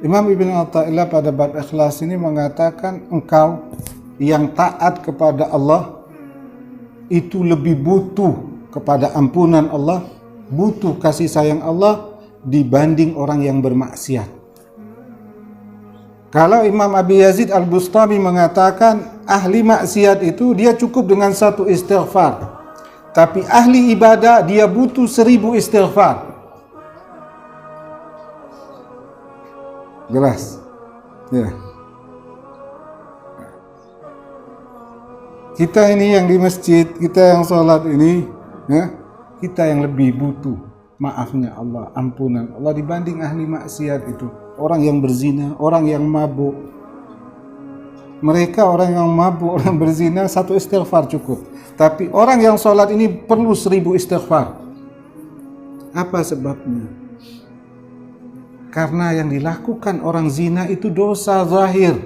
Imam Ibn Athaillah pada bab ikhlas ini mengatakan engkau yang taat kepada Allah itu lebih butuh kepada ampunan Allah, butuh kasih sayang Allah dibanding orang yang bermaksiat. Kalau Imam Abi Yazid Al-Bustami mengatakan ahli maksiat itu dia cukup dengan satu istighfar, tapi ahli ibadah dia butuh 1000 istighfar. Jelas? Ya. Kita ini yang di masjid, kita yang sholat ini, ya, kita yang lebih butuh maafnya Allah, ampunan Allah dibanding ahli maksiat itu. Orang yang berzina, orang yang mabuk. Mereka orang yang mabuk, orang berzina, satu istighfar cukup. Tapi orang yang sholat ini perlu 1000 istighfar. Apa sebabnya? Karena yang dilakukan orang zina itu dosa zahir.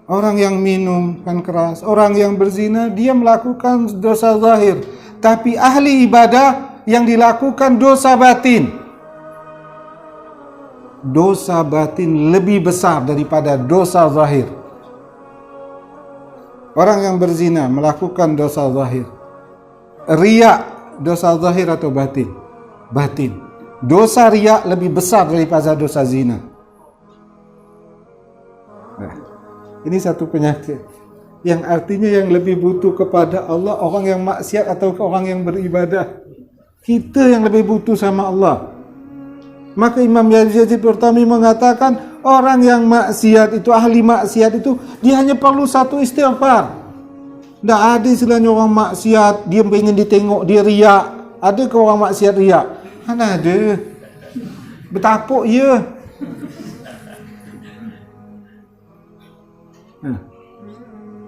Orang yang minum kan keras, orang yang berzina dia melakukan dosa zahir. Tapi ahli ibadah yang dilakukan dosa batin. Dosa batin lebih besar daripada dosa zahir. Orang yang berzina melakukan dosa zahir. Riya, dosa zahir atau batin? Batin. Dosa riya lebih besar daripada dosa zina. Nah, ini satu penyakit yang artinya yang lebih butuh kepada Allah orang yang maksiat atau orang yang beribadah. Kita yang lebih butuh sama Allah. Maka Imam Yazid Bustami mengatakan orang yang maksiat itu, ahli maksiat itu, dia hanya perlu satu istighfar. Tidak ada istilahnya orang maksiat dia ingin ditengok dia riak. Ada ke orang maksiat riak? Mana ada. Bertapuk ya.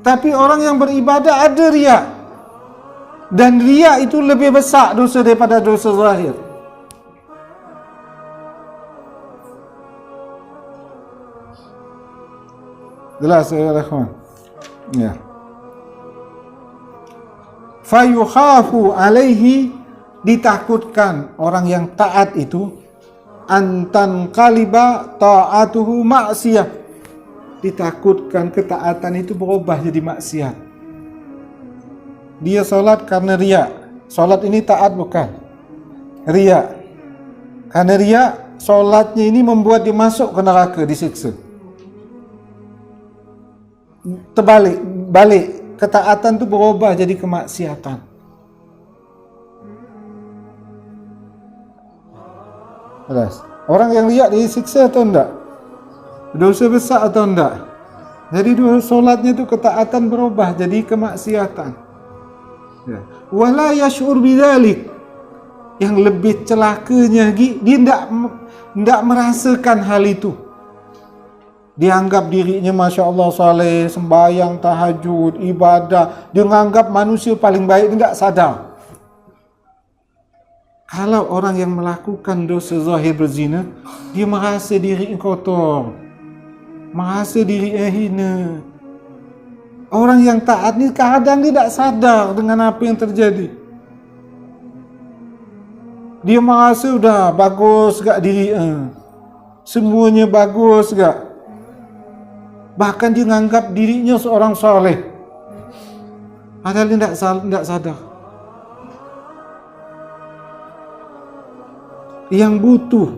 Tapi orang yang beribadah ada riak. Dan riak itu lebih besar dosa daripada dosa zahir. Jelas ya ikhwan. Ya. Fayukhafu alaihi, ditakutkan orang yang taat itu antan kaliba ta'atuhu maksiyah, ditakutkan ketaatan itu berubah jadi maksiat. Dia solat karena riya, solat ini taat bukan riya, karena riya solatnya ini membuat dia masuk ke neraka, disiksa. Balik ketaatan itu berubah jadi kemaksiatan. Jelas. Orang yang lihat disiksa atau enggak? Dosa besar atau enggak? Jadi solatnya itu ketaatan berubah jadi kemaksiatan. Ya. Wala yash'ur bidzalik. Yang lebih celakanya dia enggak merasakan hal itu. Dianggap dirinya Masya Allah saleh, sembahyang, tahajud, ibadah. Dia menganggap manusia paling baik, dia enggak sadar. Kalau orang yang melakukan dosa zahir berzina, dia merasa diri kotor, merasa diri hina. Orang yang taat ni kadang tidak sadar dengan apa yang terjadi. Dia merasa sudah bagus gak diri, semuanya bagus gak. Bahkan dia menganggap dirinya seorang soleh, padahal dia tidak sadar. Yang butuh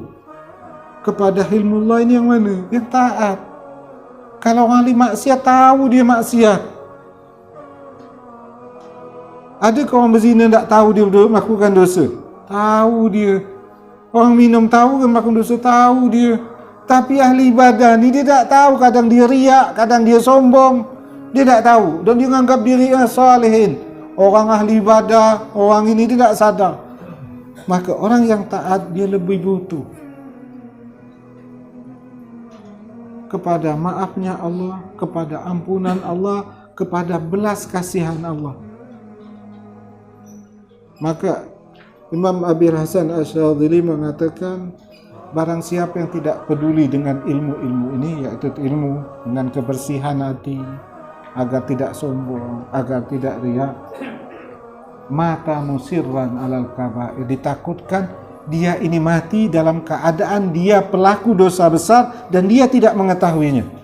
kepada ilmu Allah ini yang mana? Yang taat. Kalau orang ahli maksiat tahu dia maksiat. Ada orang berzina tak tahu dia melakukan dosa? Tahu dia. Orang minum tahu kan melakukan dosa? Tahu dia. Tapi ahli ibadah ni dia tak tahu. Kadang dia riak, kadang dia sombong. Dia tak tahu. Dan dia menganggap diri salihin. Orang ahli ibadah, orang ini tidak sadar. Maka orang yang taat dia lebih butuh kepada maafnya Allah, kepada ampunan Allah, kepada belas kasihan Allah. Maka Imam Abi Hasan Asy-Syadzili mengatakan barang siapa yang tidak peduli dengan ilmu-ilmu ini, yaitu ilmu dengan kebersihan hati agar tidak sombong, agar tidak riya, mata musirran alal kabair, ditakutkan dia ini mati dalam keadaan dia pelaku dosa besar dan dia tidak mengetahuinya.